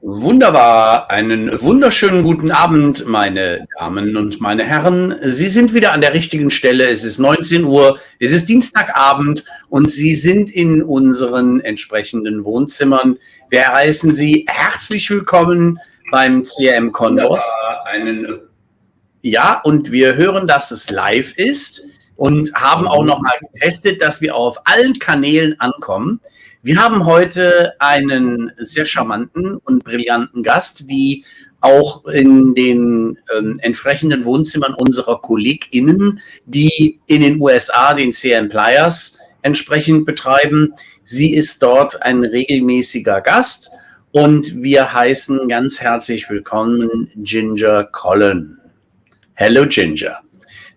Wunderbar, einen wunderschönen guten Abend, meine Damen und meine Herren. Sie sind wieder an der richtigen Stelle. Es ist 19 Uhr, es ist Dienstagabend und Sie sind in unseren entsprechenden Wohnzimmern. Wir heißen Sie herzlich willkommen beim CRMKonvos. Ja, und wir hören, dass es live ist und haben auch noch mal getestet, dass wir auf allen Kanälen ankommen. Wir haben heute einen sehr charmanten und brillanten Gast, die auch in den entsprechenden Wohnzimmern unserer KollegInnen, die in den USA den CRM Pliers entsprechend betreiben. Sie ist dort ein regelmäßiger Gast und wir heißen ganz herzlich willkommen Ginger Conlon. Hello, Ginger.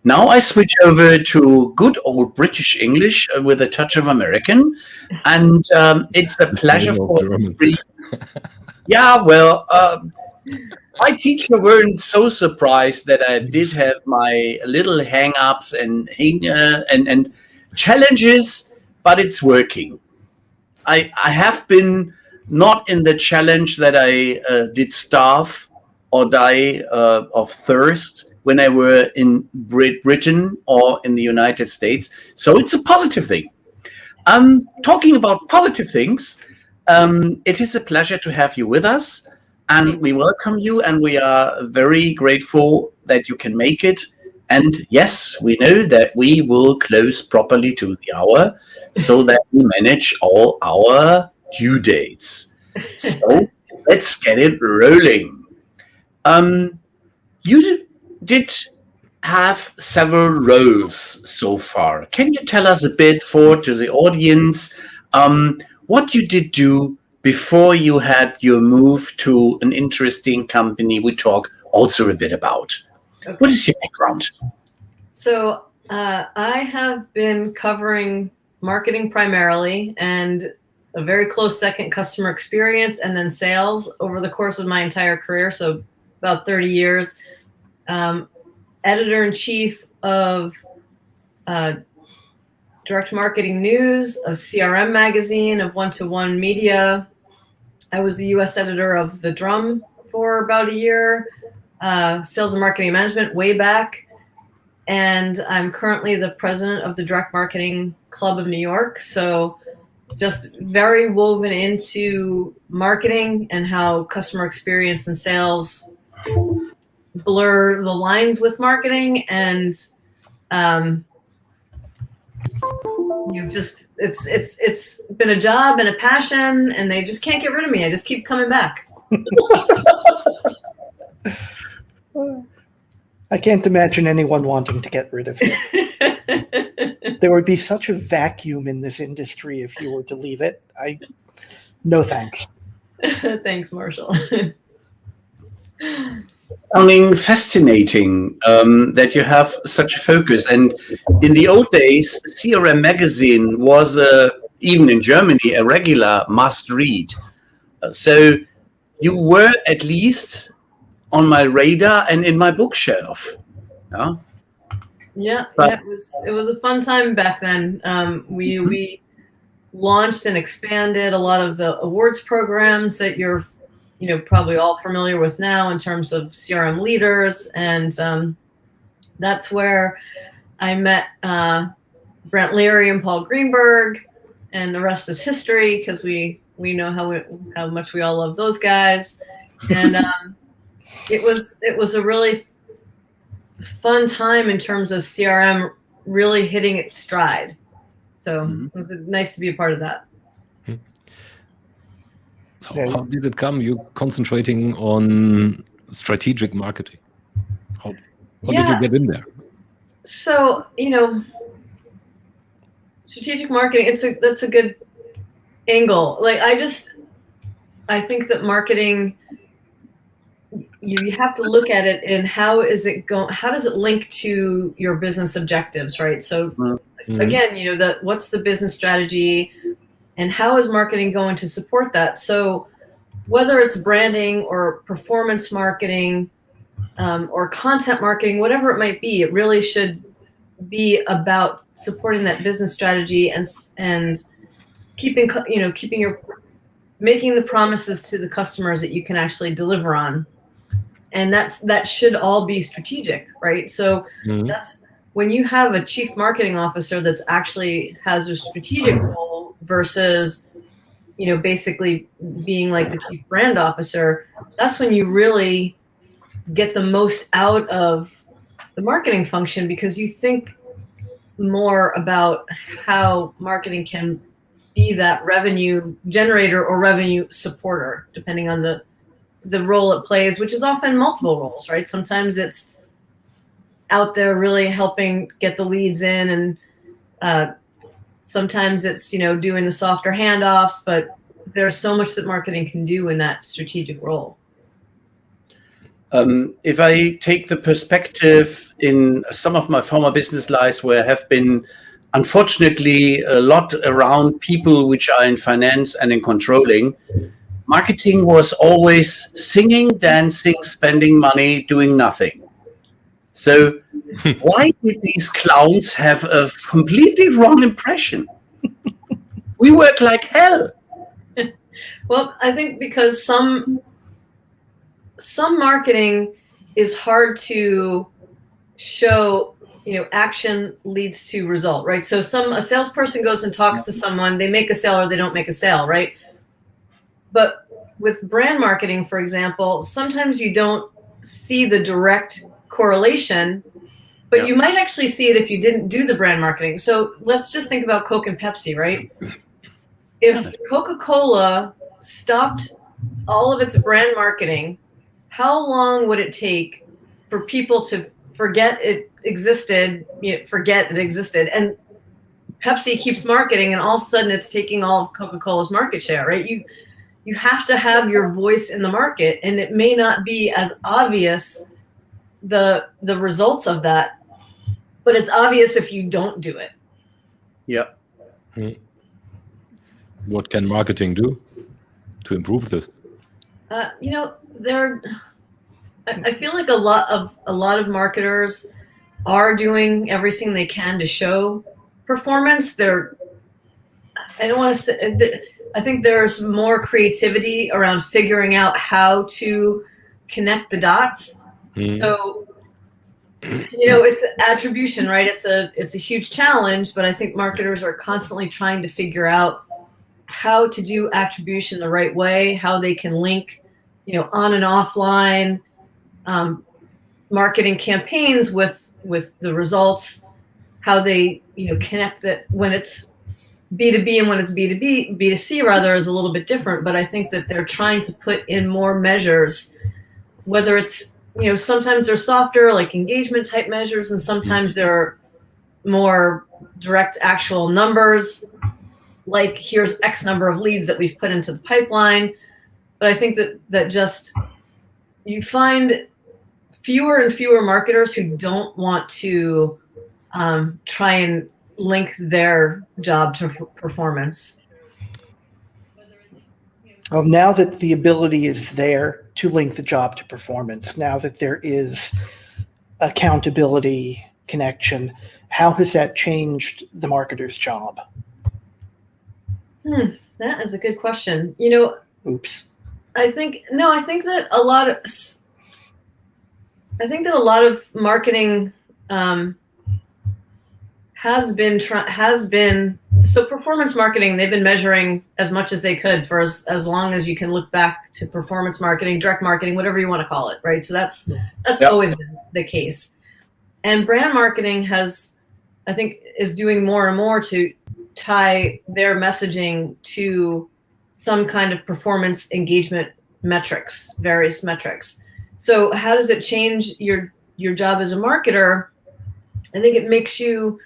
Now I switch over to good old British English with a touch of American, and it's a pleasure for me. Yeah, well, my teacher weren't so surprised that I did have my little hang-ups and challenges, but it's working. I have been not in the challenge that I did starve or die of thirst when I were in Britain or in the United States. So it's a positive thing. Talking about positive things, it is a pleasure to have you with us, and we welcome you, and we are very grateful that you can make it. And yes, we know that we will close properly to the hour so that we manage all our due dates. So let's get it rolling. You did have several roles so far. Can you tell us a bit to the audience what you did do before you had your move to an interesting company we talk also a bit about? Okay. What is your background? So I have been covering marketing primarily and a very close second, customer experience, and then sales over the course of my entire career, so about 30 years. Editor-in-chief of Direct Marketing News, of CRM Magazine, of One-to-One Media. I was the U.S. editor of The Drum for about a year, Sales and Marketing Management way back, and I'm currently the president of the Direct Marketing Club of New York. So just very woven into marketing and how customer experience and sales blur the lines with marketing, and it's been a job and a passion, and they just can't get rid of me. I just keep coming back. I can't imagine anyone wanting to get rid of you. There would be such a vacuum in this industry if you were to leave it. No thanks. Thanks, Marshall. Sounding fascinating that you have such a focus. And in the old days, CRM Magazine was, even in Germany, a regular must-read. So you were at least on my radar and in my bookshelf. Yeah, it was a fun time back then. We launched and expanded a lot of the awards programs that you're probably all familiar with now in terms of CRM leaders. And that's where I met Brent Leary and Paul Greenberg, and the rest is history, because we know how much we all love those guys. And it was a really fun time in terms of CRM really hitting its stride. So it was nice to be a part of that. So how did it come? You concentrating on strategic marketing. How did you get in there? So, strategic marketing, that's a good angle. Like I think that marketing, you have to look at it and how does it link to your business objectives, right? So again, what's the business strategy and how is marketing going to support that? So whether it's branding or performance marketing or content marketing, whatever it might be, it really should be about supporting that business strategy and keeping your making the promises to the customers that you can actually deliver on. And that should all be strategic, right? So that's when you have a chief marketing officer that's actually has a strategic role versus, basically being like the chief brand officer, that's when you really get the most out of the marketing function, because you think more about how marketing can be that revenue generator or revenue supporter, depending on the role it plays, which is often multiple roles, right? Sometimes it's out there really helping get the leads in, and sometimes it's, doing the softer handoffs, but there's so much that marketing can do in that strategic role. If I take the perspective in some of my former business lives, where I have been, unfortunately, a lot around people which are in finance and in controlling, marketing was always singing, dancing, spending money, doing nothing. So why did these clowns have a completely wrong impression? We work like hell. Well, I think because some marketing is hard to show, action leads to result, right? So a salesperson goes and talks to someone, they make a sale or they don't make a sale, right? But with brand marketing, for example, sometimes you don't see the direct correlation, but you might actually see it if you didn't do the brand marketing. So let's just think about Coke and Pepsi, right? If Coca-Cola stopped all of its brand marketing, how long would it take for people to forget it existed, and Pepsi keeps marketing, and all of a sudden it's taking all of Coca-Cola's market share, right? You have to have your voice in the market, and it may not be as obvious the results of that, but it's obvious if you don't do it. Yeah. What can marketing do to improve this? I feel like a lot of marketers are doing everything they can to show performance. I think there's more creativity around figuring out how to connect the dots. So, it's attribution, right? It's a huge challenge, but I think marketers are constantly trying to figure out how to do attribution the right way, how they can link, on and offline marketing campaigns with the results, how they, connect that when it's B2B and when it's B2C rather is a little bit different. But I think that they're trying to put in more measures, whether it's, sometimes they're softer, like engagement type measures, and sometimes they're more direct actual numbers, like here's X number of leads that we've put into the pipeline. But I think that just, you find fewer and fewer marketers who don't want to try and link their job to performance. Well, now that the ability is there to link the job to performance, now that there is accountability connection, how has that changed the marketer's job? That is a good question. Oops. I think that a lot of marketing has been so performance marketing. They've been measuring as much as they could for as long as you can look back to performance marketing, direct marketing, whatever you want to call it, right? So that's always been the case. And brand marketing is doing more and more to tie their messaging to some kind of performance engagement metrics, various metrics. So how does it change your job as a marketer? I think it makes you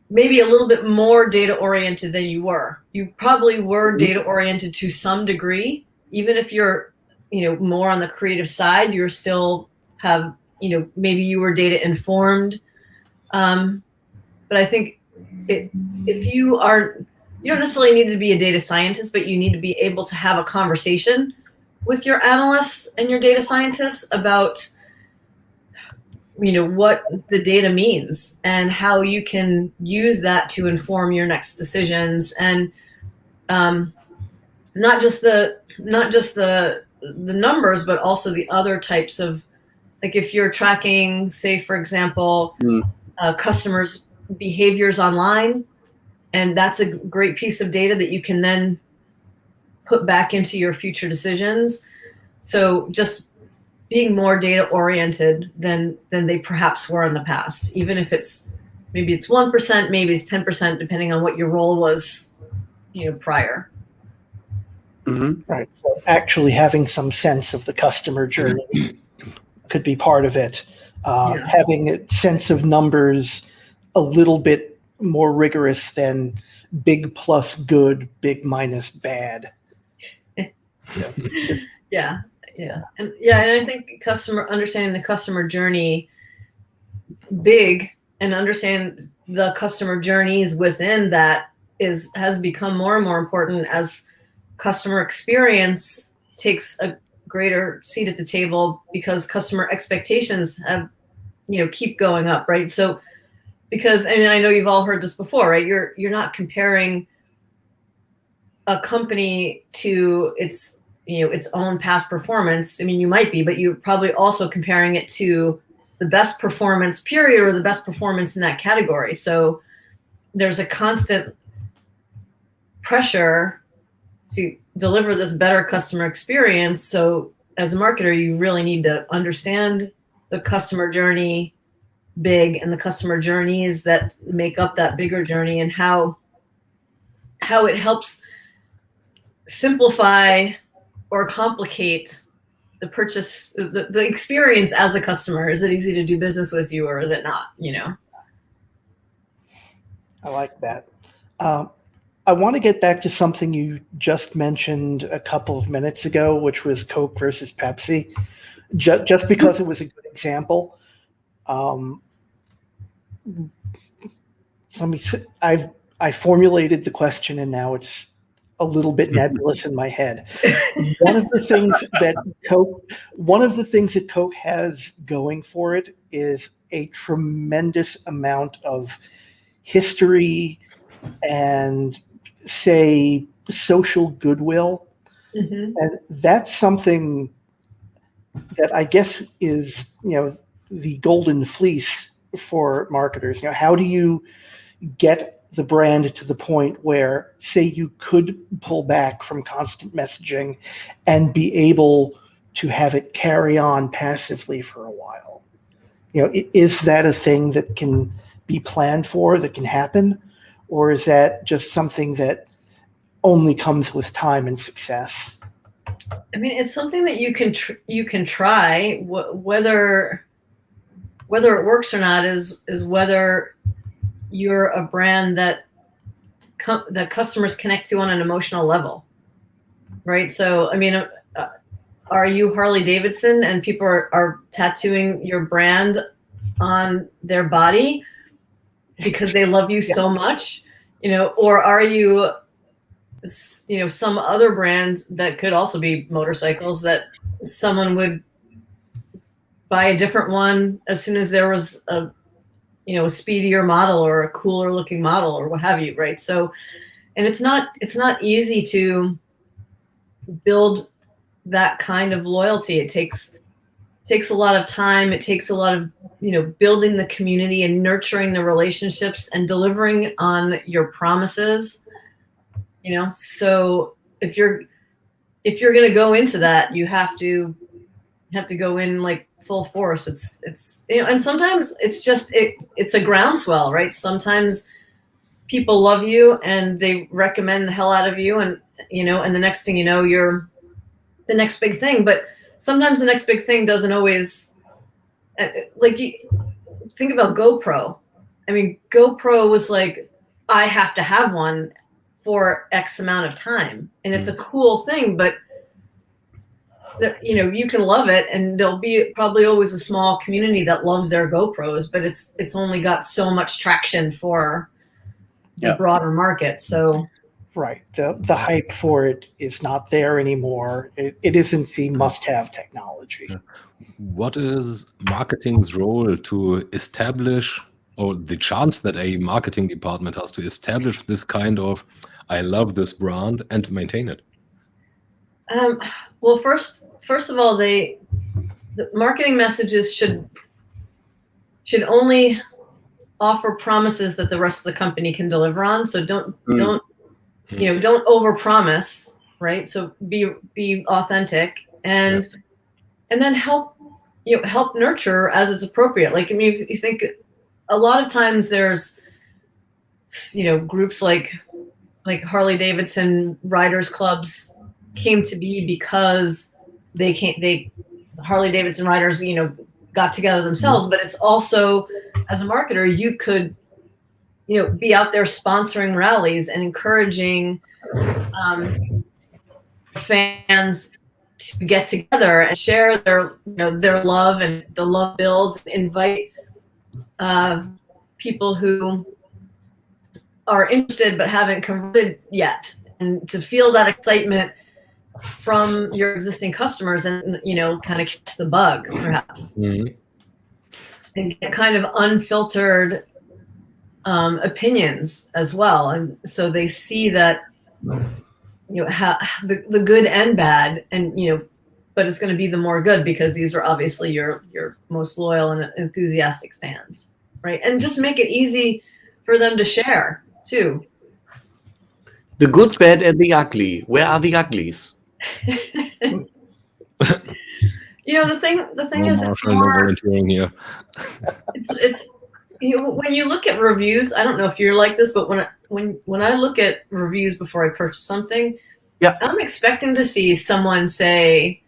maybe a little bit more data oriented than you were. You probably were data oriented to some degree, even if you're, more on the creative side, you still have, maybe you were data informed. But I think if you don't necessarily need to be a data scientist, but you need to be able to have a conversation with your analysts and your data scientists about, what the data means and how you can use that to inform your next decisions. And not just the numbers, but also the other types of, like if you're tracking, say for example, customers' behaviors online, and that's a great piece of data that you can then put back into your future decisions. So just being more data oriented than they perhaps were in the past, even if maybe it's 1%, maybe it's 10%, depending on what your role was, prior. Right. So actually having some sense of the customer journey could be part of it. Having a sense of numbers a little bit more rigorous than big plus good, big minus bad. And I think understanding the customer journey big and understand the customer journeys within that has become more and more important as customer experience takes a greater seat at the table, because customer expectations have, keep going up, right? So because, and I know you've all heard this before, right? You're not comparing a company to its own past performance. I mean, you might be, but you're probably also comparing it to the best performance period or the best performance in that category. So there's a constant pressure to deliver this better customer experience. So as a marketer, you really need to understand the customer journey big and the customer journeys that make up that bigger journey, and how it helps simplify or complicate the purchase, the experience as a customer. Is it easy to do business with you, or is it not? I like that. I want to get back to something you just mentioned a couple of minutes ago, which was Coke versus Pepsi, just because it was a good example. I formulated the question, and now it's a little bit nebulous in my head. One of the things that Coke has going for it is a tremendous amount of history and, say, social goodwill. And that's something that I guess is, the golden fleece for marketers. How do you get the brand to the point where, say, you could pull back from constant messaging and be able to have it carry on passively for a while? Is that a thing that can be planned for, that can happen? Or is that just something that only comes with time and success? I mean, it's something that you can try. Whether it works or not is whether you're a brand that customers connect to on an emotional level, right? So, I mean, are you Harley Davidson and people are tattooing your brand on their body because they love you so much, or are you, some other brand that could also be motorcycles that someone would buy a different one as soon as there was a speedier model or a cooler looking model or what have you, right? So, and it's not easy to build that kind of loyalty. It takes a lot of time. It takes a lot of, building the community and nurturing the relationships and delivering on your promises, So if you're going to go into that, you have to go in like full force. It's and sometimes it's just it's a groundswell, right? Sometimes people love you and they recommend the hell out of you, and and the next thing you know, you're the next big thing. But sometimes the next big thing doesn't always, like, you think about GoPro. I mean, GoPro was like, I have to have one for X amount of time, and it's a cool thing, but you can love it, and there'll be probably always a small community that loves their GoPros, but it's only got so much traction for the broader market. So right, the hype for it is not there anymore. It isn't the must-have technology. What is marketing's role to establish, or the chance that a marketing department has to establish this kind of, I love this brand, and maintain it? Well, first of all, the marketing messages should only offer promises that the rest of the company can deliver on. So don't overpromise, right? So be authentic and then help nurture as it's appropriate. Like, I mean, if you think a lot of times there's, groups like Harley Davidson riders clubs came to be because Harley Davidson riders, got together themselves, but it's also, as a marketer, you could, be out there sponsoring rallies and encouraging fans to get together and share their love, and the love builds. Invite people who are interested but haven't converted yet, and to feel that excitement from your existing customers, and kind of catch the bug, perhaps, and get kind of unfiltered opinions as well, and so they see that how the good and bad, and but it's going to be the more good because these are obviously your most loyal and enthusiastic fans, right? And just make it easy for them to share too. The good, bad, and the ugly. Where are the uglies? The thing is, it's more volunteering here. It's when you look at reviews, I don't know if you're like this, but when I look at reviews before I purchase something, I'm expecting to see someone say,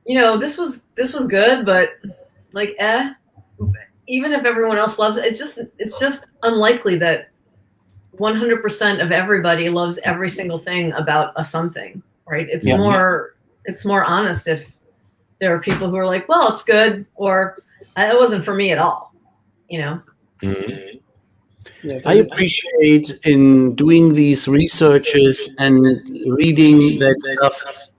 this was good, but like, even if everyone else loves it, it's just unlikely that 100% of everybody loves every single thing about a something, right? It's more honest if there are people who are like, well, it's good, or it wasn't for me at all, I appreciate in doing these researches and reading that stuff,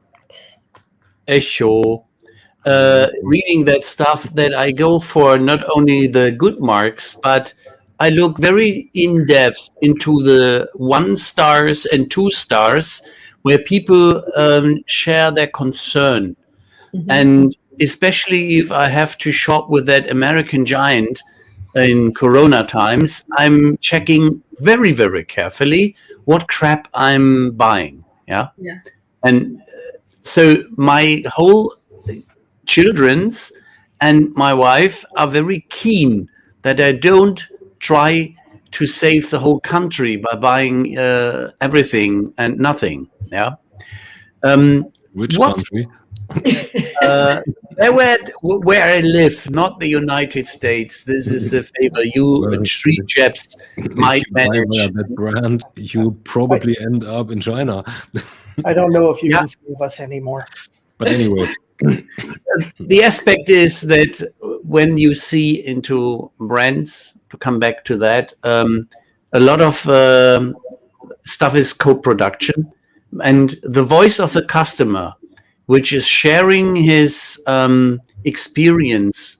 reading that stuff, that I go for not only the good marks, but I look very in depth into the 1 stars and 2 stars, where people share their concern. And especially if I have to shop with that American giant in Corona times, I'm checking very, very carefully what crap I'm buying. Yeah. And so my whole children's and my wife are very keen that I don't try to save the whole country by buying everything and nothing. Yeah. Which country? Where I live, not the United States. This is a favor you street Japs might manage. That brand, you probably end up in China. I don't know if you can save us anymore. But anyway. The aspect is that when you see into brands, to come back to that, a lot of stuff is co-production, and the voice of the customer, which is sharing his experience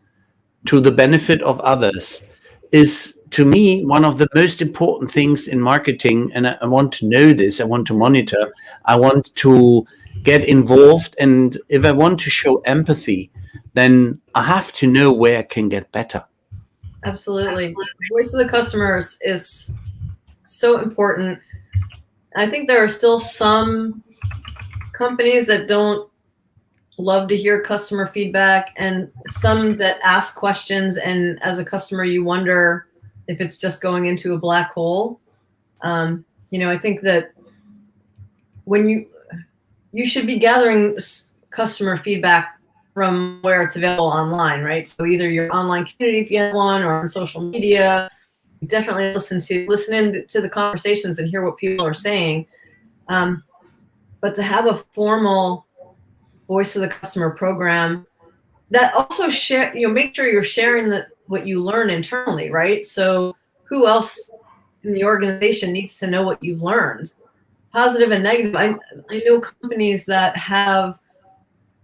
to the benefit of others, is, to me, one of the most important things in marketing. And I want to know this. I want to monitor. I want to get involved. And if I want to show empathy, then I have to know where I can get better. Absolutely. Voice of the customers is so important. I think there are still some companies that don't love to hear customer feedback, and some that ask questions, and as a customer you wonder if it's just going into a black hole. I think that when you should be gathering customer feedback from where it's available online, right? So either your online community, if you have one, or on social media. Definitely listen in to the conversations and hear what people are saying. But to have a formal voice of the customer program that also make sure you're sharing what you learn internally, right? So who else in the organization needs to know what you've learned, positive and negative? I know companies that have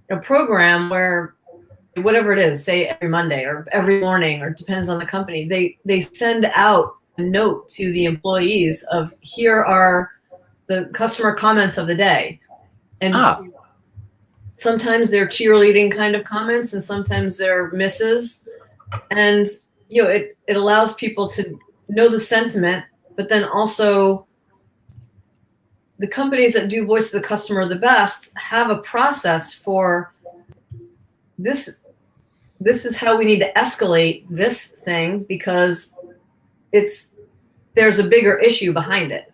a program where, whatever it is, say every Monday or every morning, or it depends on the company, they send out a note to the employees of, here are the customer comments of the day. And sometimes they're cheerleading kind of comments, and sometimes they're misses. And it allows people to know the sentiment, but then also the companies that do voice of the customer the best have a process for this. This is how we need to escalate this thing because there's a bigger issue behind it,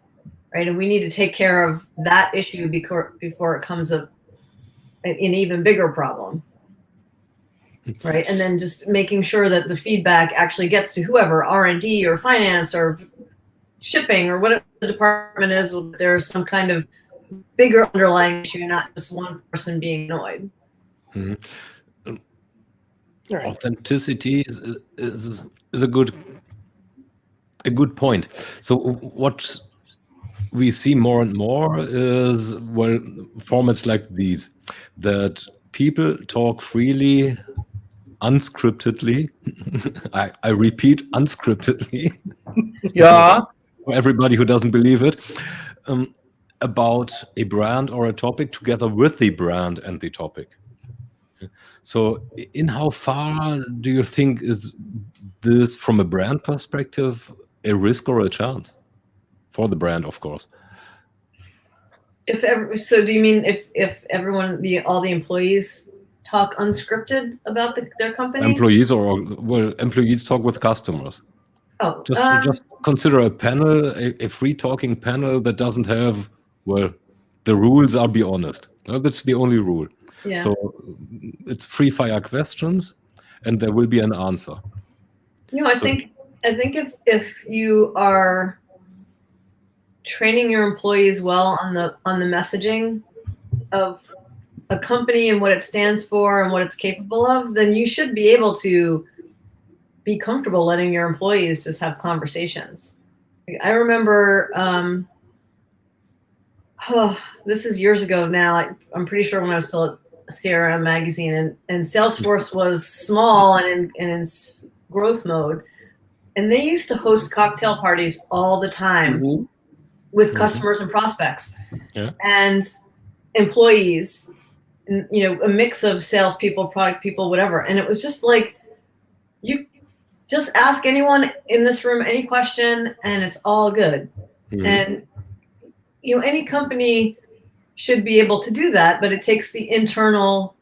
right? And we need to take care of that issue before it comes an even bigger problem, right? And then just making sure that the feedback actually gets to whoever, R&D or finance or shipping or whatever the department is. There's some kind of bigger underlying issue, not just one person being annoyed. Mm-hmm. Right. Authenticity is a good point. So what we see more and more is, well, formats like these, that people talk freely, unscriptedly. I repeat, unscriptedly. Yeah. For everybody who doesn't believe it, about a brand or a topic together with the brand and the topic. So in how far do you think is this, from a brand perspective, a risk or a chance? For the brand, of course. So do you mean if everyone, all the employees talk unscripted about their company? Employees employees talk with customers. Oh, just consider a panel, a free talking panel that doesn't have, well, the rules are, be honest. That's the only rule. Yeah. So it's free fire questions, and there will be an answer. I think if you are training your employees well on the messaging of a company and what it stands for and what it's capable of, then you should be able to be comfortable letting your employees just have conversations. I remember, this is years ago now. I'm pretty sure when I was still at CRM magazine, and Salesforce was small and in growth mode, and they used to host cocktail parties all the time with customers and prospects and employees, and, a mix of salespeople, product people, whatever. And it was just like, you just ask anyone in this room any question and it's all good. And any company should be able to do that, but it takes the internal,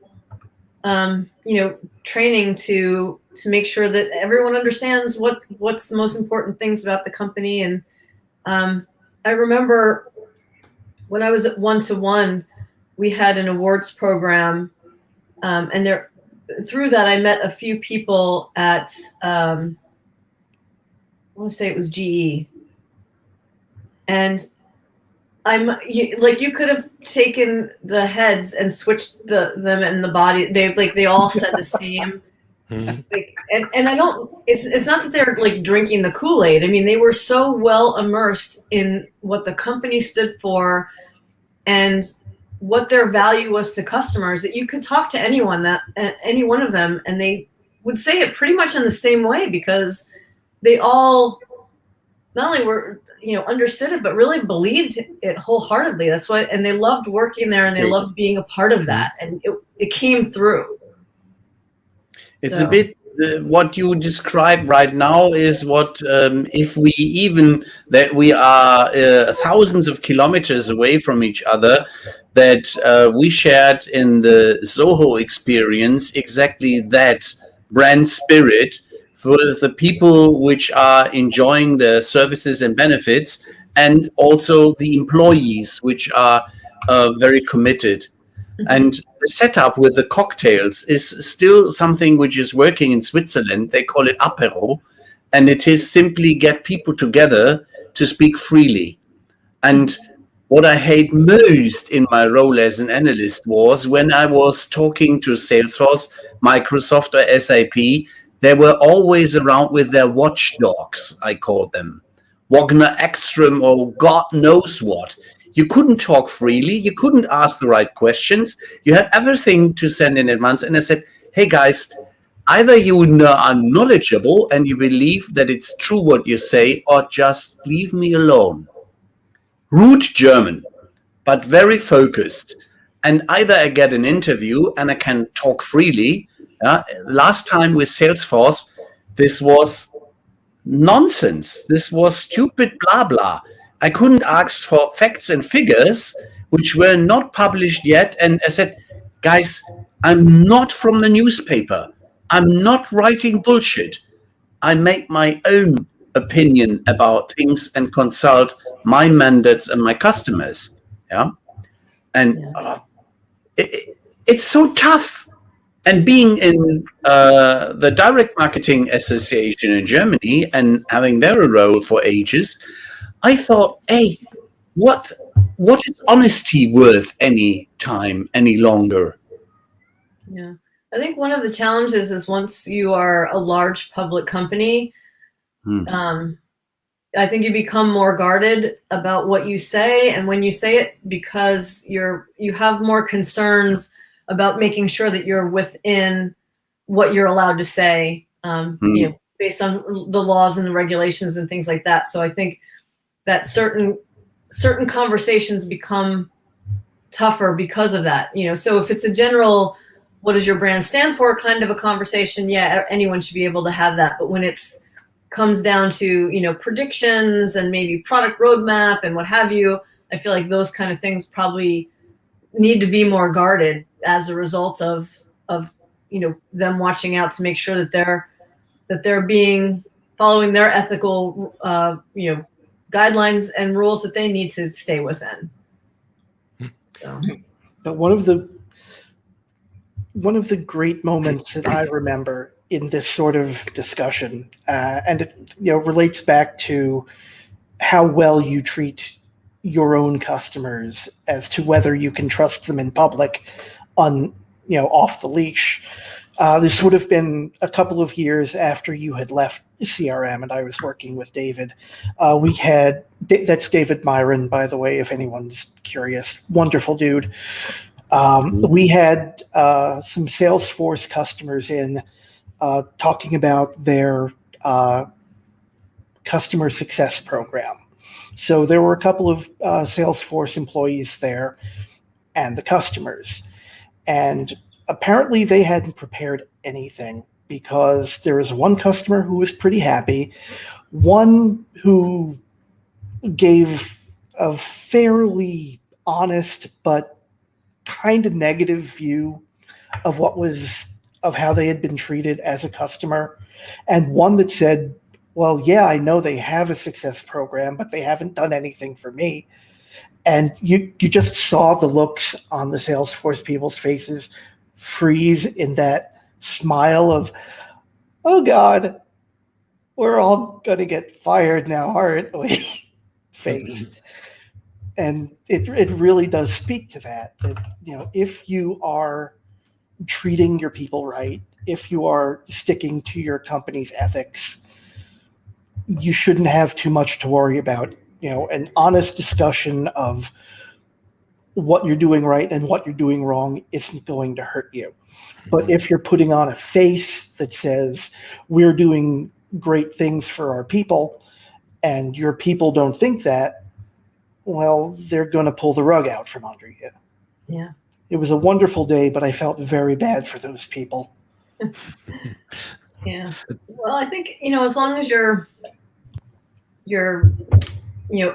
training to make sure that everyone understands what's the most important things about the company. And I remember when I was at 1-to-1, we had an awards program, and through that I met a few people at, I want to say it was GE, and you could have taken the heads and switched them in the body. They all said the same. And I don't. It's not that they're like drinking the Kool-Aid. I mean, they were so well immersed in what the company stood for and what their value was to customers that you could talk to any one of them, and they would say it pretty much in the same way, because they all not only were understood it, but really believed it wholeheartedly. That's why, and they loved working there, and they loved being a part of that, and it came through. It's a bit what you describe right now is what if we are thousands of kilometers away from each other, that we shared in the Zoho experience exactly that brand spirit for the people which are enjoying the services and benefits, and also the employees which are very committed. And the setup with the cocktails is still something which is working in Switzerland. They call it apéro, and it is simply get people together to speak freely. And what I hate most in my role as an analyst was when I was talking to Salesforce, Microsoft, or SAP, they were always around with their watchdogs, I called them. Wagner Ekstrom or God knows what. You couldn't talk freely. You couldn't ask the right questions. You had everything to send in advance. And I said, hey, guys, either you are knowledgeable and you believe that it's true what you say, or just leave me alone. Rude German, but very focused. and either I get an interview and I can talk freely. Last time with Salesforce, this was nonsense. This was stupid blah blah. I couldn't ask for facts and figures which were not published yet. And I said, guys, I'm not from the newspaper. I'm not writing bullshit. I make my own opinion about things and consult my mandates and my customers. Yeah. And it's so tough. And being in the Direct Marketing Association in Germany and having their role for ages, I thought, hey, what is honesty worth any time, any longer? Yeah. I think one of the challenges is once you are a large public company, I think you become more guarded about what you say, and when you say it, because you have more concerns about making sure that you're within what you're allowed to say, based on the laws and the regulations and things like that. So I think that certain conversations become tougher because of that. So if it's a general, what does your brand stand for kind of a conversation, yeah, anyone should be able to have that. But when it's comes down to, predictions and maybe product roadmap and what have you, I feel like those kind of things probably need to be more guarded as a result of them watching out to make sure that they're following their ethical guidelines and rules that they need to stay within. So. But one of the great moments that I remember in this sort of discussion, and it relates back to how well you treat your own customers as to whether you can trust them in public off the leash. This would have been a couple of years after you had left CRM and I was working with David. That's David Myron, by the way, if anyone's curious. Wonderful dude. We had some Salesforce customers in talking about their customer success program. So there were a couple of Salesforce employees there and the customers. And apparently they hadn't prepared anything, because there was one customer who was pretty happy, one who gave a fairly honest but kind of negative view of how they had been treated as a customer, and one that said, well, yeah, I know they have a success program, but they haven't done anything for me. And you just saw the looks on the Salesforce people's faces freeze in that smile of, oh God, we're all going to get fired now, aren't we? face. And it really does speak to that if you are treating your people right, if you are sticking to your company's ethics, you shouldn't have too much to worry about. An honest discussion of what you're doing right and what you're doing wrong isn't going to hurt you. But if you're putting on a face that says we're doing great things for our people and your people don't think that, well, they're going to pull the rug out from under you. Yeah. It was a wonderful day, but I felt very bad for those people. Yeah. Well, I think, as long as you're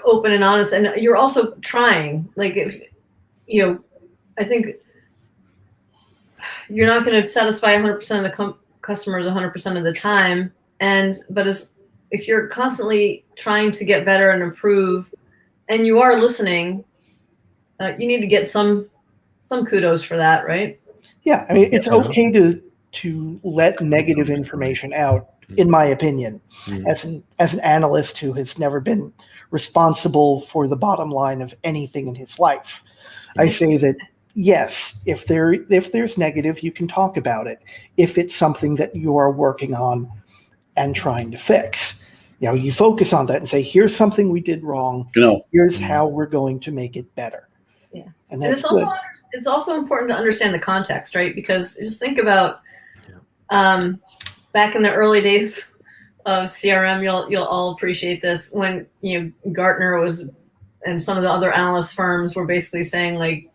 open and honest, and you're also trying, like, if, I think you're not going to satisfy 100% of the customers 100% of the time. But if you're constantly trying to get better and improve, and you are listening, you need to get some kudos for that, right? Yeah, I mean, it's okay to let negative information out, in my opinion, as an analyst who has never been responsible for the bottom line of anything in his life. I say that, yes, if there's negative, you can talk about it. If it's something that you are working on and trying to fix, you focus on that and say, here's something we did wrong. Here's how we're going to make it better. Yeah. And it's also important to understand the context, right? Because just think about back in the early days of CRM, you'll all appreciate this, when Gartner was, and some of the other analyst firms were basically saying, like,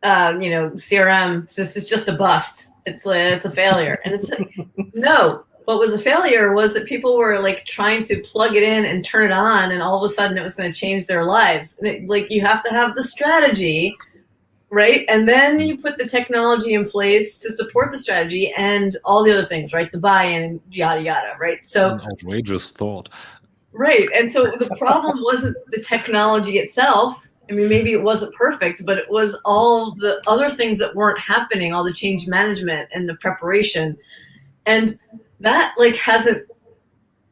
CRM, this is just a bust. It's a failure. And it's like, no, what was a failure was that people were like trying to plug it in and turn it on, and all of a sudden it was going to change their lives. And you have to have the strategy, right? And then you put the technology in place to support the strategy and all the other things, right? The buy-in, yada, yada, right? So an outrageous thought. Right. And so the problem wasn't the technology itself. I mean, maybe it wasn't perfect, but it was all the other things that weren't happening, all the change management and the preparation. And that like hasn't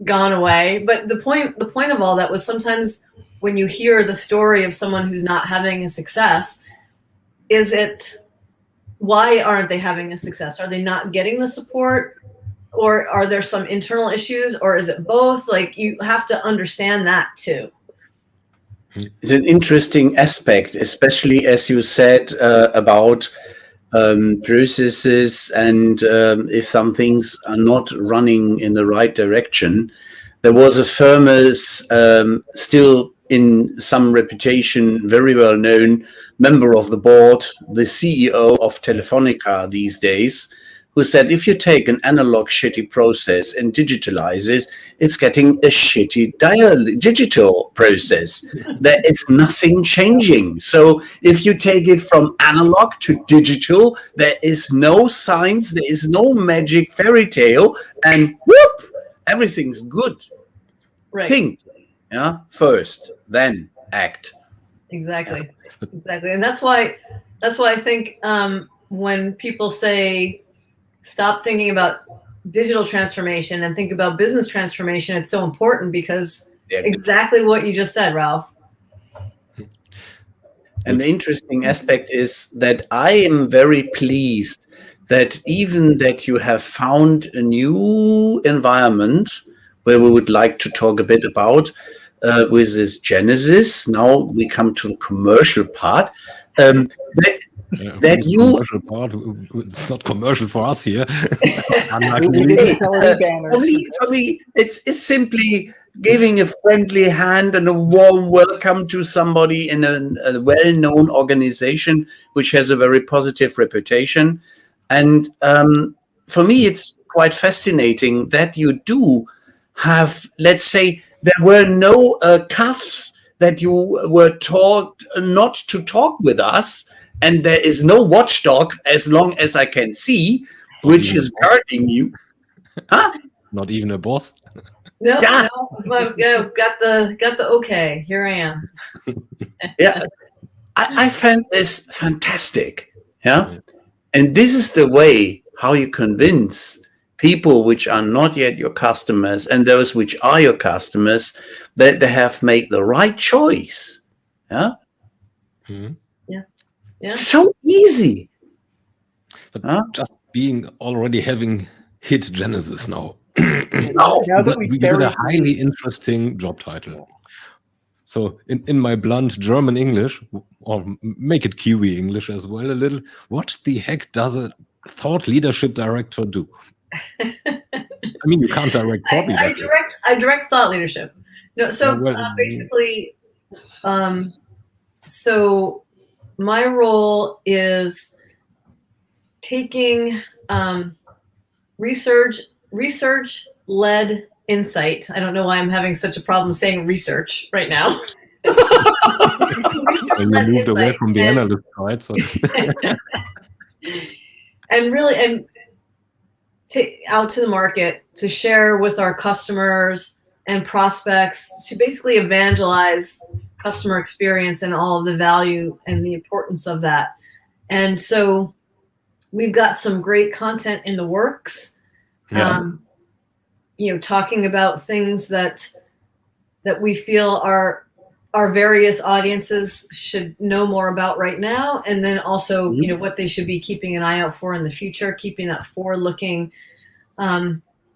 gone away. But the point of all that was sometimes when you hear the story of someone who's not having a success, why aren't they having a success? Are they not getting the support? Or are there some internal issues, or is it both? Like, you have to understand that too. It's an interesting aspect, especially as you said about processes, and if some things are not running in the right direction. There was a famous, still in some reputation, very well known member of the board, the CEO of Telefonica these days, who said, if you take an analog shitty process and digitalize it, it's getting a shitty digital process. There is nothing changing. So if you take it from analog to digital, there is no science, there is no magic fairy tale, and whoop, everything's good. Right. Think, first, then act. Exactly. And that's why I think when people say, stop thinking about digital transformation and think about business transformation, it's so important, because exactly what you just said, Ralph. And the interesting aspect is that I am very pleased that even that you have found a new environment where we would like to talk a bit about with this Genesis. Now we come to the commercial part. That you part, it's not commercial for us here. For me, it's simply giving a friendly hand and a warm welcome to somebody in a well-known organization which has a very positive reputation. And for me, it's quite fascinating that you do have, let's say, there were no cuffs that you were taught not to talk with us. And there is no watchdog, as long as I can see, which is guarding you. Huh? Not even a boss. No, got the okay. Here I am. Yeah, I found this fantastic. Yeah, and this is the way how you convince people which are not yet your customers and those which are your customers that they have made the right choice. Yeah. Mm-hmm. Yeah. So easy. But just already having hit Genesis now. Now that we get a highly interesting job title. So in my blunt German English, or make it Kiwi English as well a little, what the heck does a thought leadership director do? I mean, you can't direct thought leadership. I direct thought leadership. No, so basically, so my role is taking research-led insight. I don't know why I'm having such a problem saying research right now. You moved away from the analyst side, so. and out to the market to share with our customers and prospects, to basically evangelize customer experience and all of the value and the importance of that. And so we've got some great content in the works, talking about things that we feel our various audiences should know more about right now, and then also what they should be keeping an eye out for in the future, keeping that forward-looking.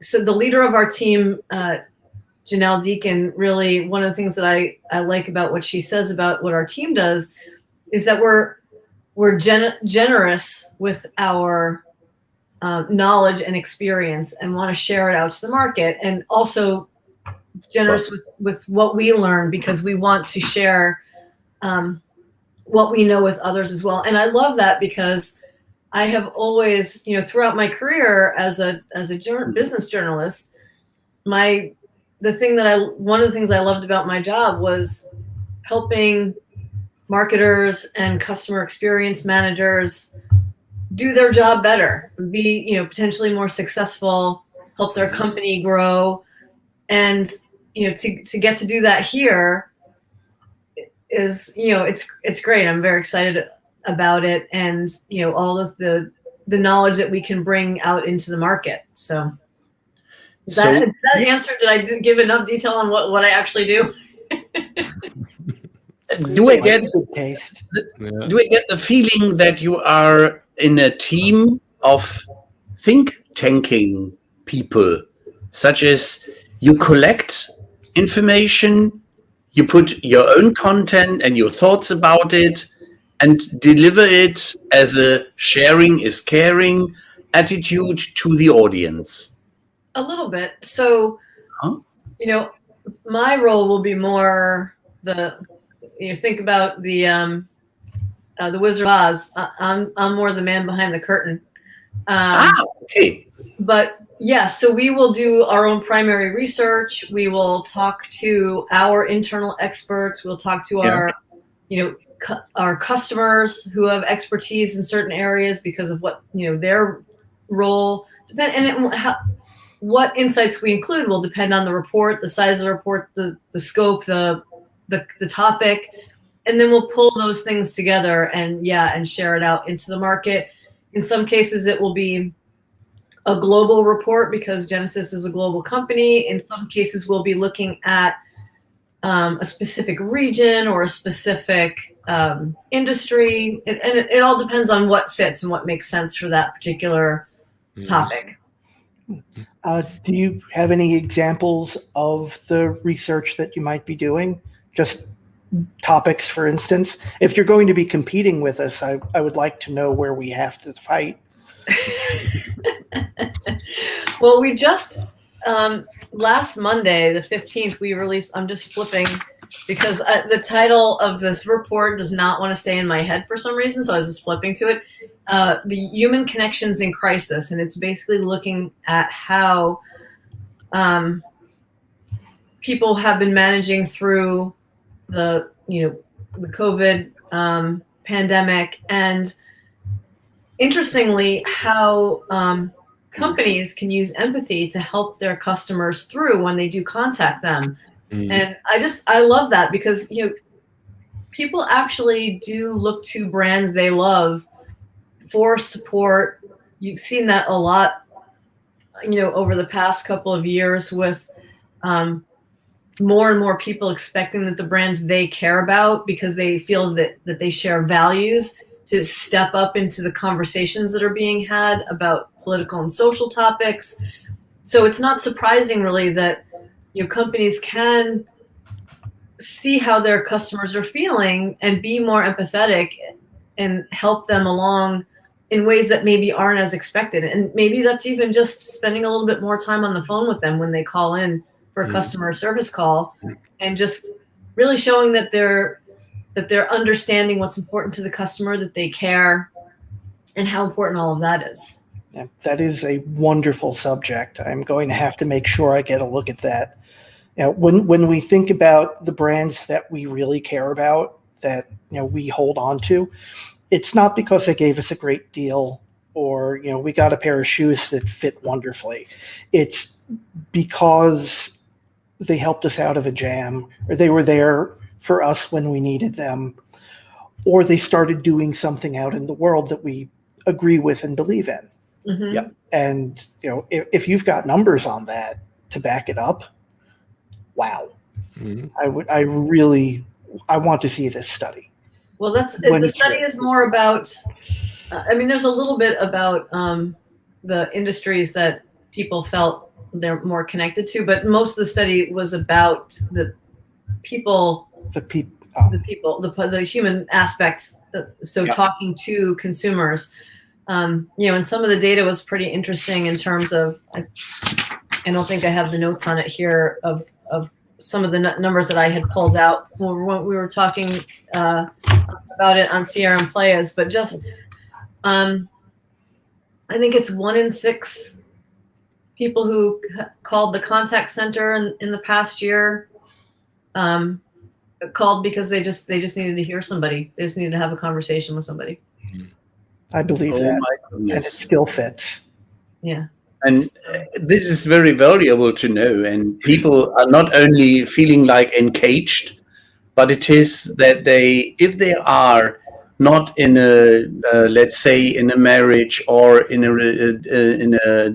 So the leader of our team, Janelle Deacon, really one of the things that I like about what she says about what our team does is that we're generous with our knowledge and experience, and want to share it out to the market, and also generous with what we learn, because we want to share what we know with others as well. And I love that because I have always, throughout my career as a business journalist, one of the things I loved about my job was helping marketers and customer experience managers do their job better, be, potentially more successful, help their company grow. And, to get to do that here is, it's great. I'm very excited about it. And, all of the knowledge that we can bring out into the market. So did that answer? Did I give enough detail on what I actually do? Do I get taste? Do I get the feeling that you are in a team of think tanking people, such as you collect information, you put your own content and your thoughts about it, and deliver it as a sharing is caring attitude to the audience? A little bit. So, my role will be more think about the Wizard of Oz. I'm more the man behind the curtain. Okay. But yeah, so we will do our own primary research. We will talk to our internal experts. We'll talk to our customers who have expertise in certain areas because of what their role what insights we include will depend on the report, the size of the report, the scope, the topic, and then we'll pull those things together and share it out into the market. In some cases, it will be a global report because Genesis is a global company. In some cases, we'll be looking at a specific region or a specific industry, and it all depends on what fits and what makes sense for that particular topic. Do you have any examples of the research that you might be doing? Just topics, for instance. If you're going to be competing with us, I would like to know where we have to fight. Well, we just last Monday, the 15th, we released. I'm just flipping because the title of this report does not want to stay in my head for some reason, so I was just flipping to it. The Human Connections in Crisis, and it's basically looking at how people have been managing through the COVID pandemic, and interestingly, how companies can use empathy to help their customers through when they do contact them. And I love that because people actually do look to brands they love for support. You've seen that a lot, over the past couple of years with more and more people expecting that the brands they care about, because they feel that they share values, to step up into the conversations that are being had about political and social topics. So it's not surprising really that companies can see how their customers are feeling and be more empathetic and help them along in ways that maybe aren't as expected. And maybe that's even just spending a little bit more time on the phone with them when they call in for a customer service call, and just really showing that they're understanding what's important to the customer, that they care, and how important all of that is. Yeah, that is a wonderful subject. I'm going to have to make sure I get a look at that. When we think about the brands that we really care about, that we hold on to, it's not because they gave us a great deal or we got a pair of shoes that fit wonderfully. It's because they helped us out of a jam, or they were there for us when we needed them, or they started doing something out in the world that we agree with and believe in. Mm-hmm. Yeah. And if you've got numbers on that to back it up, wow. Mm-hmm. I want to see this study. Well, the study is more about, there's a little bit about the industries that people felt they're more connected to, but most of the study was about the people, the human aspect. Talking to consumers, and some of the data was pretty interesting in terms of, I don't think I have the notes on it here of some of the numbers that I had pulled out for when we were talking about it on CRM Players, but just I think it's 1 in 6 people who called the contact center in the past year called because they just needed to hear somebody. They just needed to have a conversation with somebody. I believe Oh that, my and it goodness. still fits. Yeah. And this is very valuable to know. And people are not only feeling like encaged, but it is that if they are not in a, let's say, in a marriage or in a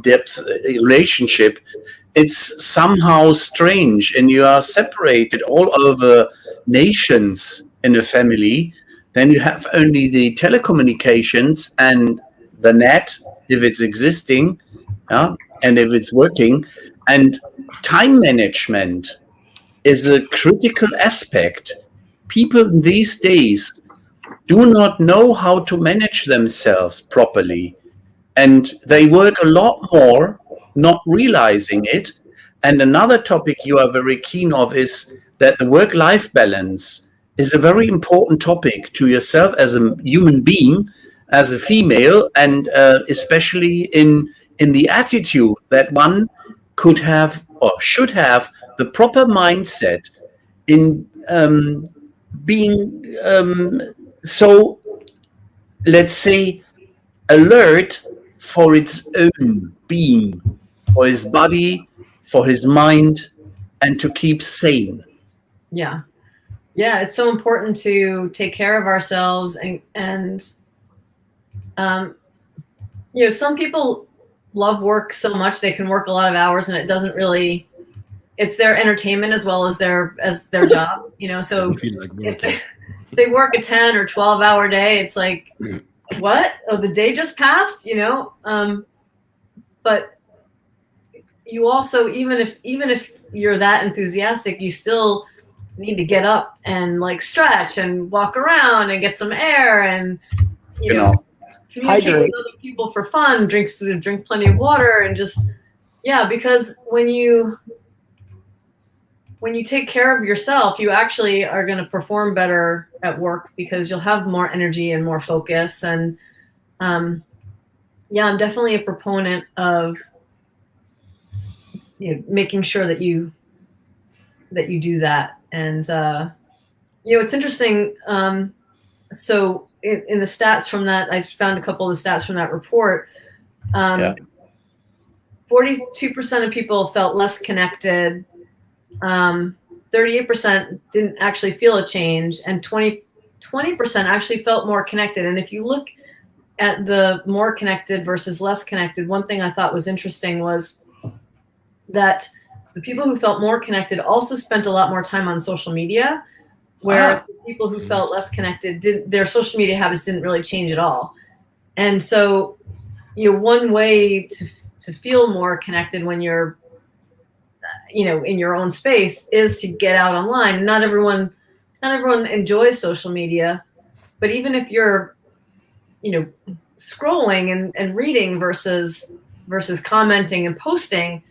depth relationship, it's somehow strange, and you are separated all over nations in a family. Then you have only the telecommunications and the net, if it's existing, and if it's working, and time management is a critical aspect. People these days do not know how to manage themselves properly, and they work a lot more not realizing it. And another topic you are very keen of is that the work-life balance is a very important topic to yourself as a human being, as a female, and especially in the attitude that one could have or should have the proper mindset in being so, let's say, alert for its own being, for his body, for his mind, and to keep sane. Yeah. Yeah, it's so important to take care of ourselves and you know, some people love work so much they can work a lot of hours and it doesn't really, it's their entertainment as well as their job, you know. So Feel like if they work a 10 or 12-hour day, it's like, what? Oh, the day just passed, you know. But you also, even if you're that enthusiastic, you still need to get up and like stretch and walk around and get some air and you know communicate Hydrate with other people for fun, drink plenty of water, and just because when you take care of yourself, you actually are going to perform better at work because you'll have more energy and more focus. And I'm definitely a proponent of making sure that you do that. And it's interesting. So in the stats from that, I found a couple of the stats from that report. 42% of people felt less connected. 38% didn't actually feel a change, and 20% actually felt more connected. And if you look at the more connected versus less connected, one thing I thought was interesting was that the people who felt more connected also spent a lot more time on social media, whereas the people who felt less connected, their social media habits didn't really change at all. And so, one way to feel more connected when you're, in your own space is to get out online. Not everyone enjoys social media, but even if you're, scrolling and reading versus commenting and posting,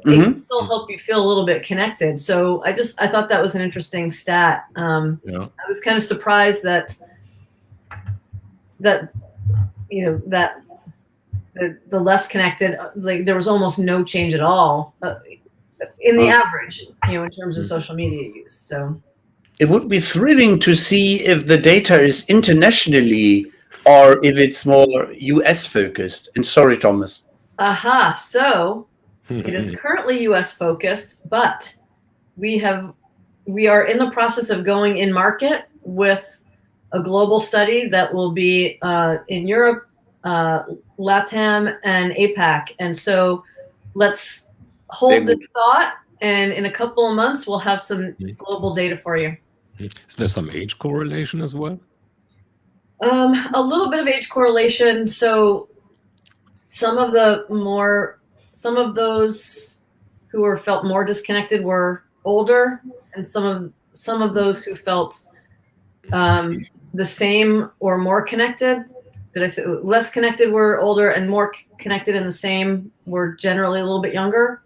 it can still help you feel a little bit connected. So I thought that was an interesting stat. I was kind of surprised that the less connected, like there was almost no change at all in the average, in terms of social media use. So it would be thrilling to see if the data is internationally or if it's more US focused. And sorry, Thomas. So it is currently US focused, but we are in the process of going in market with a global study that will be in Europe, LATAM, and APAC. And so let's hold this thought, and in a couple of months, we'll have some global data for you. Is there some age correlation as well? A little bit of age correlation. So some of those who felt more disconnected were older, and some of those who felt the same or more connected. Did I say less connected were older, and more connected and the same were generally a little bit younger?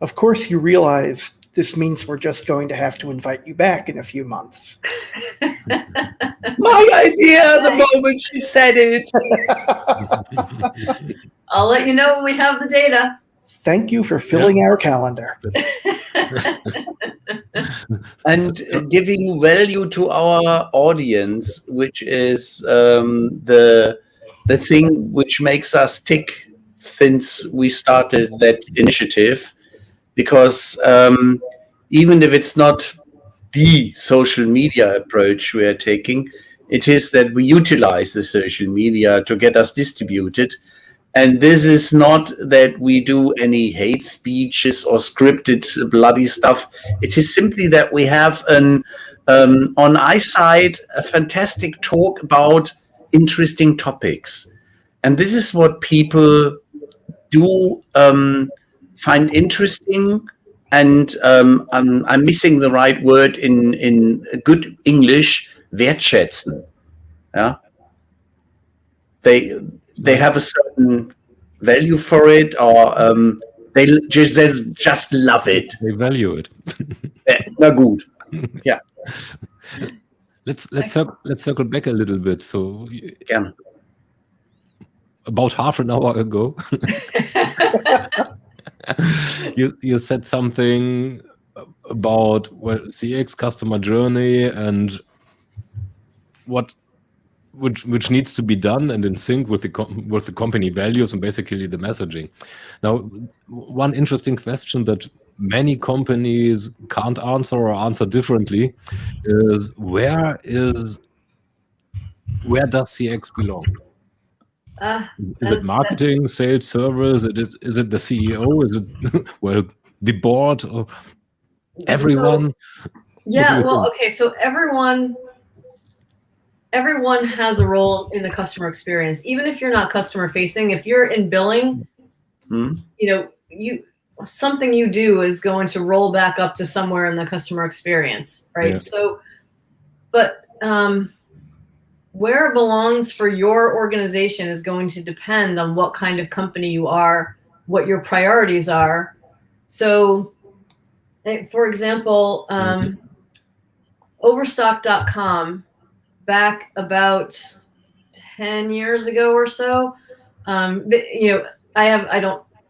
Of course, you realize this means we're just going to have to invite you back in a few months. My idea the moment she said it. I'll let you know when we have the data. Thank you for filling our calendar. And giving value to our audience, which is the thing which makes us tick since we started that initiative, because even if it's not the social media approach we are taking, it is that we utilize the social media to get us distributed. And this is not that we do any hate speeches or scripted bloody stuff. It is simply that we have on iSight a fantastic talk about interesting topics. And this is what people do find interesting. And I'm missing the right word in good English, wertschätzen. Yeah. They have a certain value for it, or they just love it. They value it. Na gut. Yeah. Let's circle back a little bit. So, Gerne. About half an hour ago, you said something about CX, customer journey, and which needs to be done and in sync with the company values and basically the messaging. Now, one interesting question that many companies can't answer or answer differently is where does CX belong? Is it marketing, sales, service? Is it the CEO? Is it the board or everyone? Okay. So everyone has a role in the customer experience. Even if you're not customer facing, if you're in billing, something you do is going to roll back up to somewhere in the customer experience, right? Yeah. So, but where it belongs for your organization is going to depend on what kind of company you are, what your priorities are. So, for example, Overstock.com, back about 10 years ago or so, I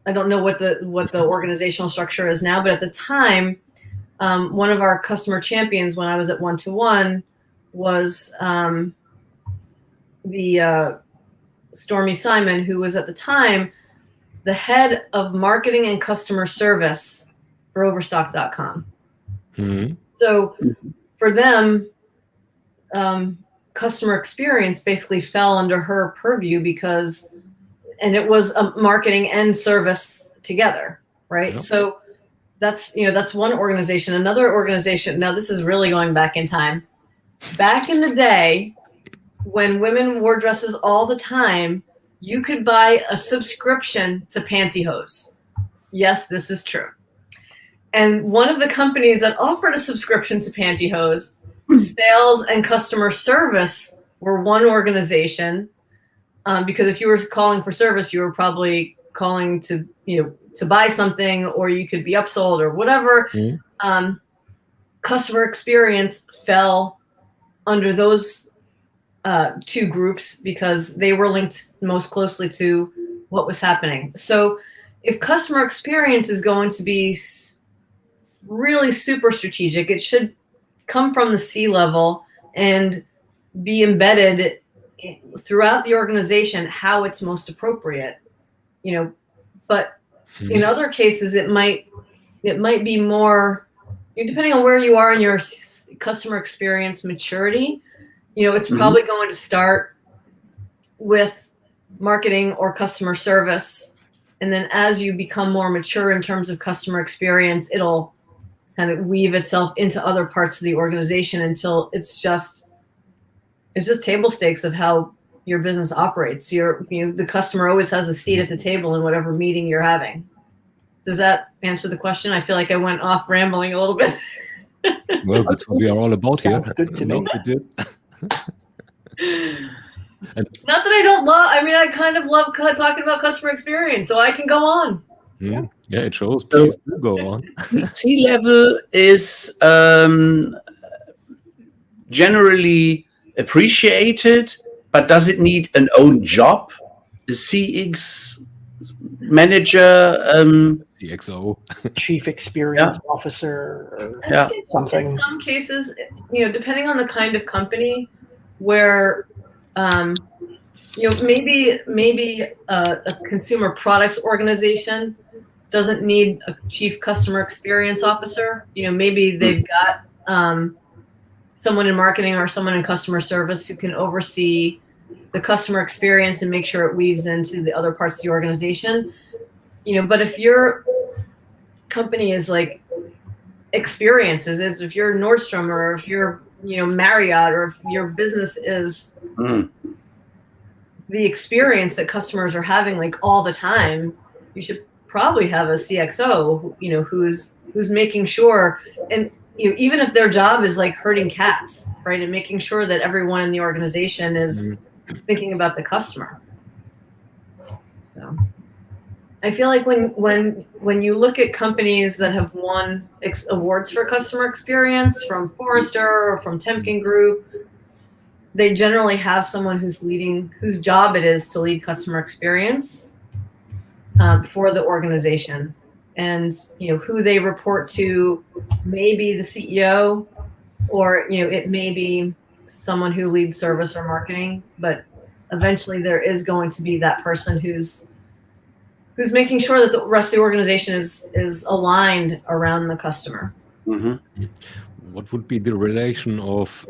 don't know what the organizational structure is now, but at the time, one of our customer champions when I was at 1-to-1 was the Stormy Simon, who was at the time the head of marketing and customer service for Overstock.com. Mm-hmm. So for them, customer experience basically fell under her purview and it was a marketing and service together, right? Yep. So that's one organization. Another organization, now this is really going back in time. Back in the day, when women wore dresses all the time, you could buy a subscription to pantyhose. Yes, this is true. And one of the companies that offered a subscription to pantyhose, sales and customer service were one organization, because if you were calling for service, you were probably calling to buy something, or you could be upsold or whatever. Mm-hmm. Customer experience fell under those two groups because they were linked most closely to what was happening. So if customer experience is going to be really super strategic, it should come from the C-level and be embedded throughout the organization how it's most appropriate, but in other cases it might be more, depending on where you are in your customer experience maturity, it's probably going to start with marketing or customer service, and then as you become more mature in terms of customer experience, it'll kind of weave itself into other parts of the organization until it's just table stakes of how your business operates. The customer always has a seat at the table in whatever meeting you're having. Does that answer the question? I feel like I went off rambling a little bit. Well, that's what we are all about here. Sounds good to me. It did. Not that I don't love, I kind of love talking about customer experience, so I can go on. Yeah, it shows. Please do go on. C-level is generally appreciated, but does it need an own job? The CX manager, CXO, chief experience officer, or Yeah. something. In some cases, you know, depending on the kind of company, where you know, maybe a consumer products organization doesn't need a chief customer experience officer. You know, maybe they've got someone in marketing or someone in customer service who can oversee the customer experience and make sure it weaves into the other parts of the organization. You know, but if your company is like experiences, if you're Nordstrom, or if you're, you know, Marriott, or if your business is the experience that customers are having like all the time, you should probably have a CXO, you know, who's making sure, and you know, even if their job is like herding cats, right, and making sure that everyone in the organization is thinking about the customer. So I feel like when you look at companies that have won awards for customer experience from Forrester or from Temkin Group, they generally have someone who's leading, whose job it is to lead customer experience for the organization. And you know, who they report to, maybe the CEO, or you know, it may be someone who leads service or marketing, but eventually there is going to be that person who's making sure that the rest of the organization is aligned around the customer. What would be the relation of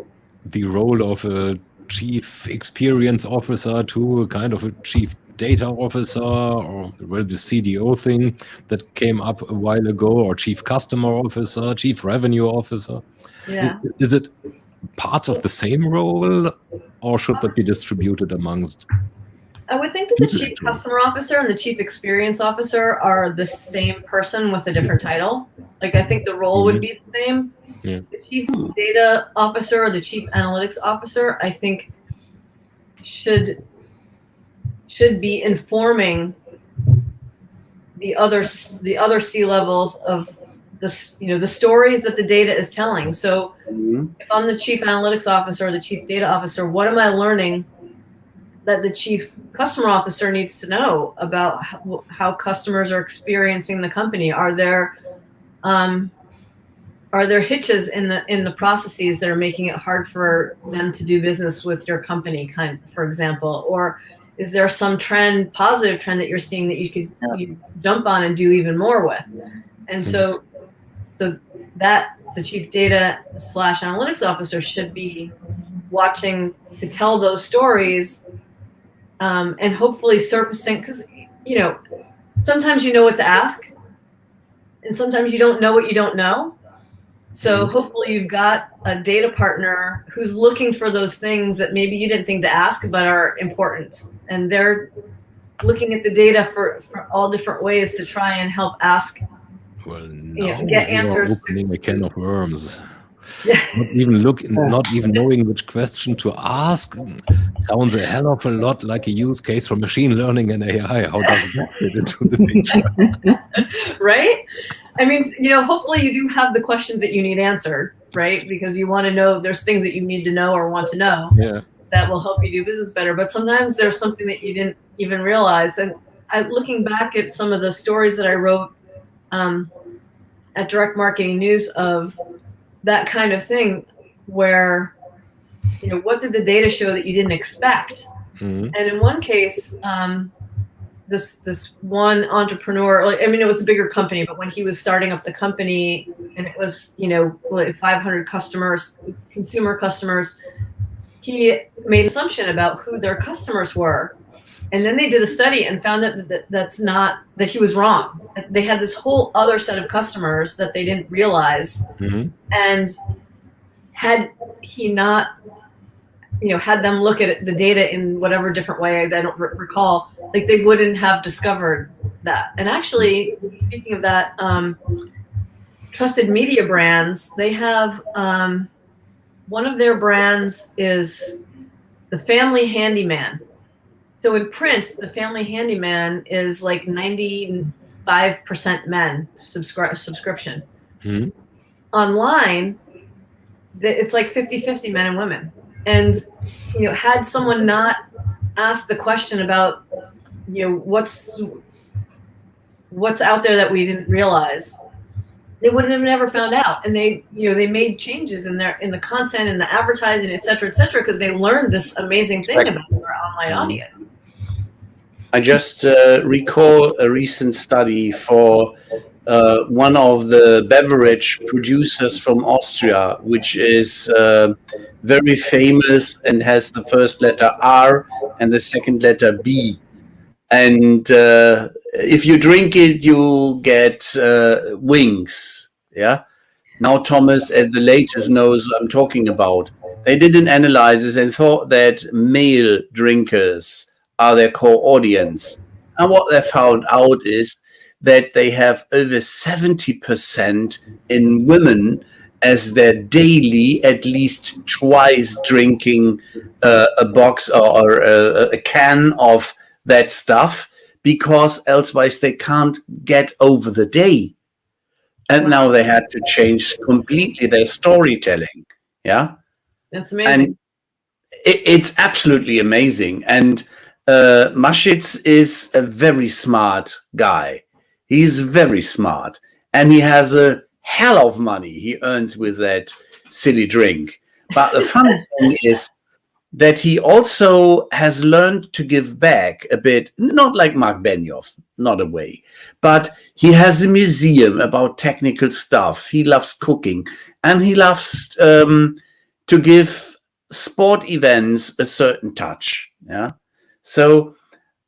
the role of a chief experience officer to a kind of a chief data officer, or well, the CDO thing that came up a while ago, or chief customer officer, chief revenue officer? Yeah. Is it parts of the same role, or should that be distributed amongst? I would think that the chief customer officer and the chief experience officer are the same person with a different title. Like, I think the role would be the same. Yeah. The chief data officer or the chief analytics officer, I think, should be informing the other C levels of this, you know, the stories that the data is telling. So if I'm the chief analytics officer or the chief data officer, what am I learning that the chief customer officer needs to know about how customers are experiencing the company? Are there hitches in the processes that are making it hard for them to do business with your company, for example? Or is there some positive trend that you're seeing that you could jump on and do even more with? And so that the chief data / analytics officer should be watching to tell those stories, and hopefully surfacing, because you know, sometimes you know what to ask, and sometimes you don't know what you don't know. So hopefully you've got a data partner who's looking for those things that maybe you didn't think to ask but are important, and they're looking at the data for all different ways to try and help ask. Well, get answers. Opening a can of worms. Yeah. Not even knowing which question to ask sounds a hell of a lot like a use case for machine learning and AI. How does that fit into the picture? Right? I mean, you know, hopefully you do have the questions that you need answered, right? Because you want to know, there's things that you need to know or want to know that will help you do business better. But sometimes there's something that you didn't even realize. And looking back at some of the stories that I wrote at Direct Marketing News of that kind of thing, where, you know, what did the data show that you didn't expect? And in one case, this one entrepreneur, like, I mean, it was a bigger company, but when he was starting up the company and it was, you know, like 500 customers, consumer customers, he made an assumption about who their customers were. And then they did a study and found that he was wrong. They had this whole other set of customers that they didn't realize. And had he not, you know, had them look at the data in whatever different way, I don't recall, like, they wouldn't have discovered that. And actually, speaking of that, Trusted Media Brands, they have one of their brands is the Family Handyman. So in print, the Family Handyman is like 99% 5% men subscription. Hmm. Online, it's like 50-50 men and women. And, had someone not asked the question about, what's out there that we didn't realize, they wouldn't have never found out. And they made changes in the content and the advertising, et cetera, because they learned this amazing thing about their online audience. I just recall a recent study for one of the beverage producers from Austria, which is very famous and has the first letter R and the second letter B. And if you drink it, you get wings. Yeah. Now Thomas at the latest knows what I'm talking about. They did an analysis and thought that male drinkers are their core audience. And what they found out is that they have over 70% in women as their daily, at least twice drinking a box or a can of that stuff, because elsewise they can't get over the day. And now they had to change completely their storytelling. Yeah. That's amazing. And it's absolutely amazing. And Maschitz is a very smart guy. He's very smart. And he has a hell of money he earns with that silly drink. But the fun thing is that he also has learned to give back a bit, not like Mark Benioff, not a way, but he has a museum about technical stuff. He loves cooking, and he loves to give sport events a certain touch. Yeah. So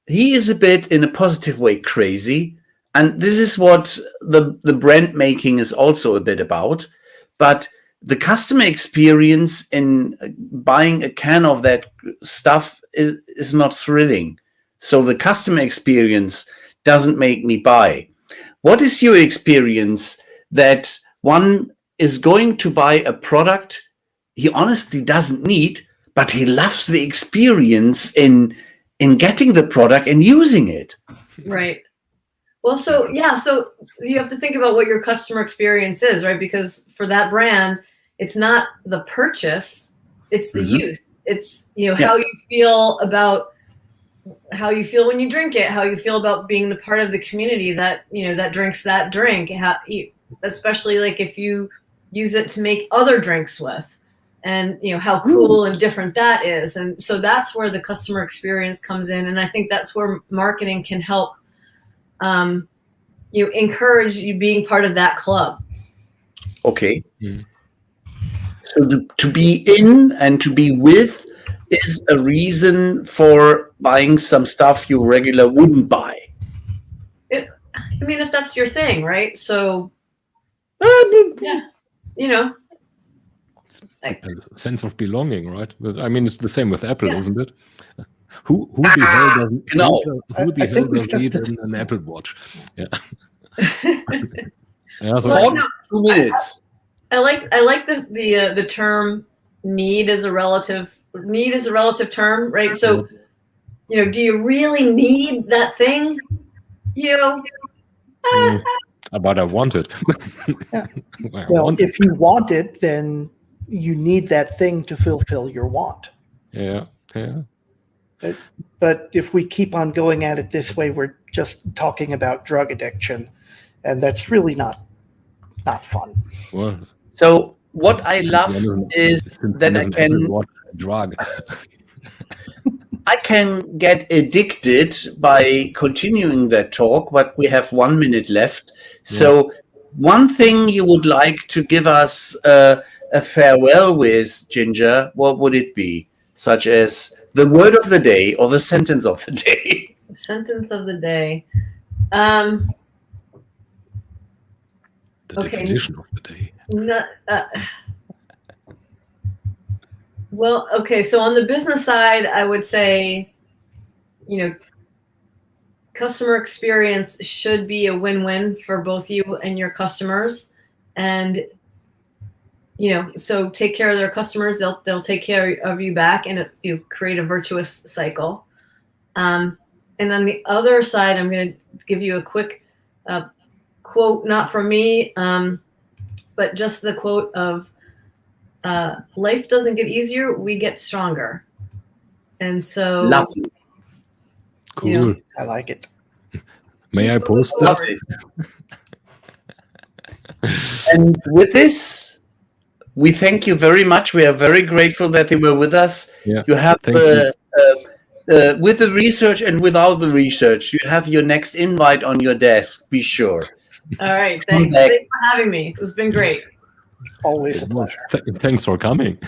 he is a bit, in a positive way, crazy. And this is what the brand making is also a bit about. But the customer experience in buying a can of that stuff is not thrilling. So the customer experience doesn't make me buy. What is your experience that one is going to buy a product he honestly doesn't need, but he loves the experience in getting the product and using it? Right. Well, so you have to think about what your customer experience is, right? Because for that brand, it's not the purchase, it's the use. It's, how you feel about how you feel when you drink it, how you feel about being the part of the community that, that drinks that drink, especially like if you use it to make other drinks with, and, how cool and different that is. And so that's where the customer experience comes in. And I think that's where marketing can help encourage you being part of that club. Okay. So to be in and to be with is a reason for buying some stuff you regular wouldn't buy. If that's your thing, right? So, yeah, A sense of belonging, right? I mean, it's the same with Apple, isn't it? Who the hell doesn't? Who the hell does need an Apple Watch? Yeah. So 2 minutes. I like the term need is a relative term, right? So, do you really need that thing? But I want it. Well, if you want it, then you need that thing to fulfill your want. Yeah. But if we keep on going at it this way, we're just talking about drug addiction, and that's really not fun. Well, so what I love is that I can get addicted by continuing that talk, but we have 1 minute left. So one thing you would like to give us a farewell with, Ginger, what would it be? Such as the word of the day or the sentence of the day? The sentence of the day. Definition of the day. Well, okay. So on the business side, I would say, customer experience should be a win-win for both you and your customers. And, so take care of their customers. They'll take care of you back, and you create a virtuous cycle. And on the other side, I'm going to give you a quick quote, not from me, but just the quote of, life doesn't get easier, we get stronger. And so, Lovely. Cool. You know, I like it. May I post that? Lovely. And with this, we thank you very much. We are very grateful that you were with us. Yeah. You have Thank you. with the research and without the research, you have your next invite on your desk. Be sure. all right. Thanks. back. Thanks for having me. It's been great. Always a pleasure. Thanks for coming.